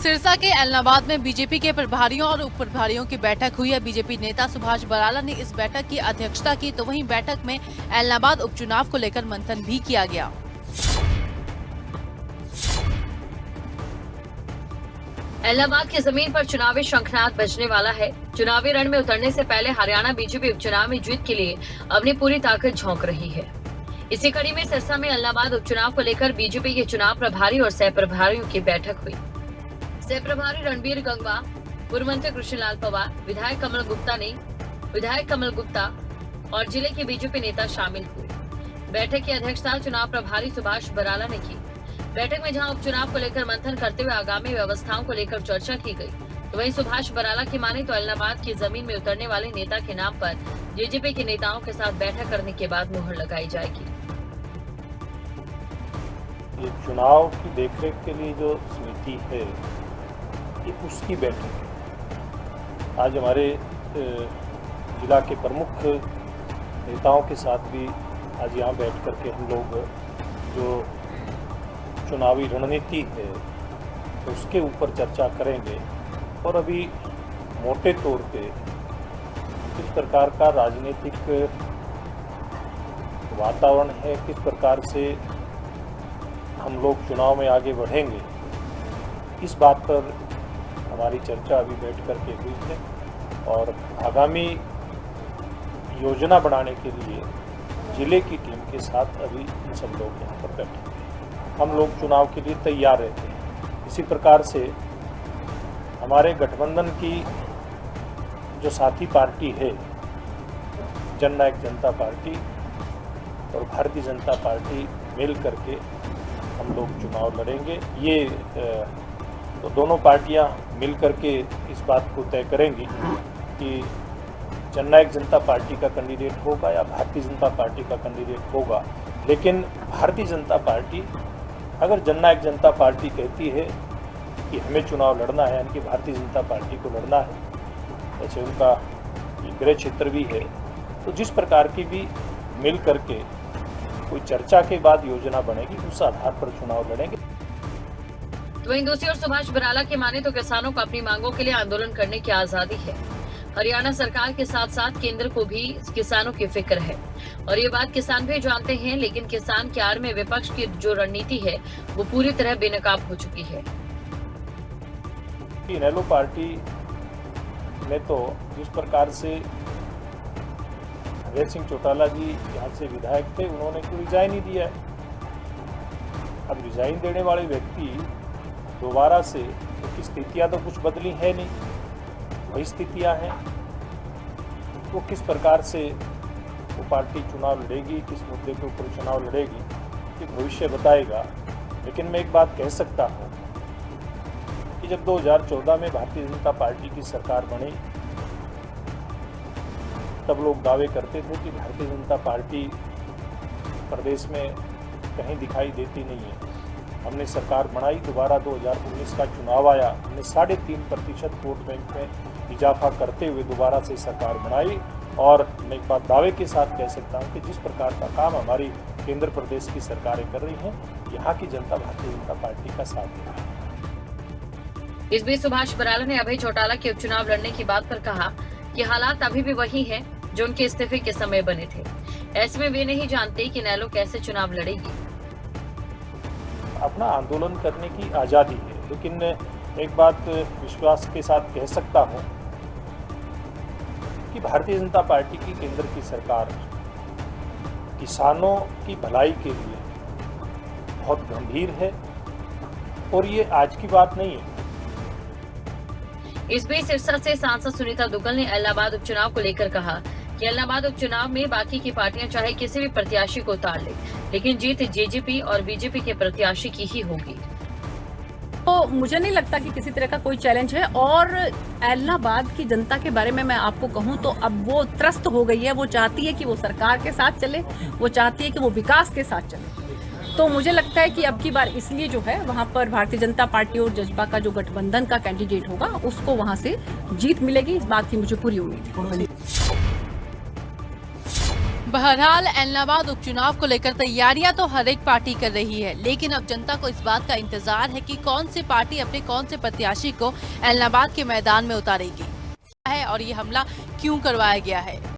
सिरसा के ऐलनाबाद में बीजेपी के प्रभारियों और उप प्रभारियों की बैठक हुई है। बीजेपी नेता सुभाष बराला ने इस बैठक की अध्यक्षता की, तो वहीं बैठक में ऐलनाबाद उपचुनाव को लेकर मंथन भी किया गया। ऐलनाबाद की जमीन पर चुनावी शंखनाद बजने वाला है। चुनावी रण में उतरने से पहले हरियाणा बीजेपी उपचुनाव में जीत के लिए अपनी पूरी ताकत झोंक रही है। इसी कड़ी में सिरसा में ऐलनाबाद उपचुनाव को लेकर बीजेपी के चुनाव प्रभारी और सह प्रभारियों की बैठक हुई। सह प्रभारी रणबीर गंगवा, पूर्व मंत्री कृष्णलाल पवार, विधायक कमल गुप्ता और जिले के बीजेपी नेता शामिल हुए। बैठक की अध्यक्षता चुनाव प्रभारी सुभाष बराला ने की। बैठक में जहां उपचुनाव को लेकर मंथन करते हुए आगामी व्यवस्थाओं को लेकर चर्चा की गई, तो वहीं सुभाष बराला की माने तो ऐलनाबाद की जमीन में उतरने वाले नेता के नाम पर जेजेपी के नेताओं के साथ बैठक करने के बाद मुहर लगाई जाएगी। ये चुनाव की देखरेख के लिए जो समिति है, ये उसकी बैठक है। आज हमारे जिला के प्रमुख नेताओं के साथ भी आज यहाँ बैठ करके हम लोग जो चुनावी रणनीति है उसके ऊपर चर्चा करेंगे और अभी मोटे तौर पे किस प्रकार का राजनीतिक वातावरण है, किस प्रकार से हम लोग चुनाव में आगे बढ़ेंगे, इस बात पर हमारी चर्चा अभी बैठ करके हुई है और आगामी योजना बनाने के लिए जिले की टीम के साथ अभी हम सब लोग यहाँ पर बैठे हैं। हम लोग चुनाव के लिए तैयार रहते हैं। इसी प्रकार से हमारे गठबंधन की जो साथी पार्टी है, जननायक जनता पार्टी और भारतीय जनता पार्टी मिल करके हम लोग चुनाव लड़ेंगे। ये तो दोनों पार्टियां मिल करके इस बात को तय करेंगी कि जननायक जनता पार्टी का कैंडिडेट होगा या भारतीय जनता पार्टी का कैंडिडेट होगा। लेकिन भारतीय जनता पार्टी, अगर जननायक जनता पार्टी कहती है कि हमें चुनाव लड़ना है, यानी कि भारतीय जनता पार्टी को लड़ना है, जैसे उनका गृह क्षेत्र भी है, तो जिस प्रकार की भी मिल करके कोई चर्चा के बाद योजना बनेगी, उस आधार पर चुनाव लड़ेंगे। तो वहीं दूसरी ओर सुभाष बराला की माने तो किसानों को अपनी मांगों के लिए आंदोलन करने की आजादी है। हरियाणा सरकार के साथ साथ केंद्र को भी किसानों की फिक्र है और ये बात किसान भी जानते हैं, लेकिन किसान की आड़ में विपक्ष की जो रणनीति है वो पूरी तरह बेनकाब हो चुकी है। इनेलो पार्टी में तो जिस प्रकार से हरेश सिंह चौटाला जी यहाँ से विधायक थे, उन्होंने कोई रिजाइन ही दिया है। अब रिजाइन देने वाले व्यक्ति दोबारा से क्योंकि स्थितियाँ तो कुछ बदली है नहीं, वही स्थितियाँ हैं, तो किस प्रकार से वो पार्टी चुनाव लड़ेगी, किस मुद्दे के ऊपर चुनाव लड़ेगी, ये भविष्य बताएगा। लेकिन मैं एक बात कह सकता हूँ कि जब 2014 में भारतीय जनता पार्टी की सरकार बनी, तब लोग दावे करते थे कि भारतीय जनता पार्टी प्रदेश में कहीं दिखाई देती नहीं है। हमने सरकार बनाई, दोबारा 2019 का चुनाव आया, हमने 3.5% वोट बैंक में इजाफा करते हुए दोबारा से सरकार बनाई। और मैं एक बात दावे के साथ कह सकता हूं कि जिस प्रकार का काम हमारी केंद्र प्रदेश की सरकारें कर रही हैं, यहाँ की जनता भारतीय जनता पार्टी का साथ दे रही है। इस बीच सुभाष बराला ने अभय चौटाला के उपचुनाव लड़ने की बात पर कहा कि हालात अभी भी वही हैं जो उनके इस्तीफे के समय बने थे। ऐसे में वे नहीं जानते कि इनेलो कैसे चुनाव लड़ेगी। अपना आंदोलन करने की आज़ादी है, लेकिन एक बात विश्वास के साथ कह सकता हूं कि भारतीय जनता पार्टी की केंद्र की सरकार किसानों की भलाई के लिए बहुत गंभीर है और ये आज की बात नहीं है। इस बीच सिरसा से सांसद सुनीता दुग्गल ने ऐलनाबाद उपचुनाव को लेकर कहा कि ऐलनाबाद उपचुनाव में बाकी की पार्टियां चाहे किसी भी प्रत्याशी को उतार ले, लेकिन जीत जेजेपी और बीजेपी के प्रत्याशी की ही होगी। तो मुझे नहीं लगता कि किसी तरह का कोई चैलेंज है। और ऐलनाबाद की जनता के बारे में मैं आपको कहूं तो अब वो त्रस्त हो गई है। वो चाहती है कि वो सरकार के साथ चले, वो चाहती है कि वो विकास के साथ चले। तो मुझे लगता है कि अब की बार इसलिए जो है वहां पर भारतीय जनता पार्टी और जसपा का जो गठबंधन का कैंडिडेट होगा उसको वहां से जीत मिलेगी, इस बात की मुझे पूरी उम्मीद है। बहरहाल ऐलनाबाद उपचुनाव को लेकर तैयारियां तो हर एक पार्टी कर रही है, लेकिन अब जनता को इस बात का इंतजार है कि कौन सी पार्टी अपने कौन से प्रत्याशी को ऐलनाबाद के मैदान में उतारेगी है और ये हमला क्यों करवाया गया है।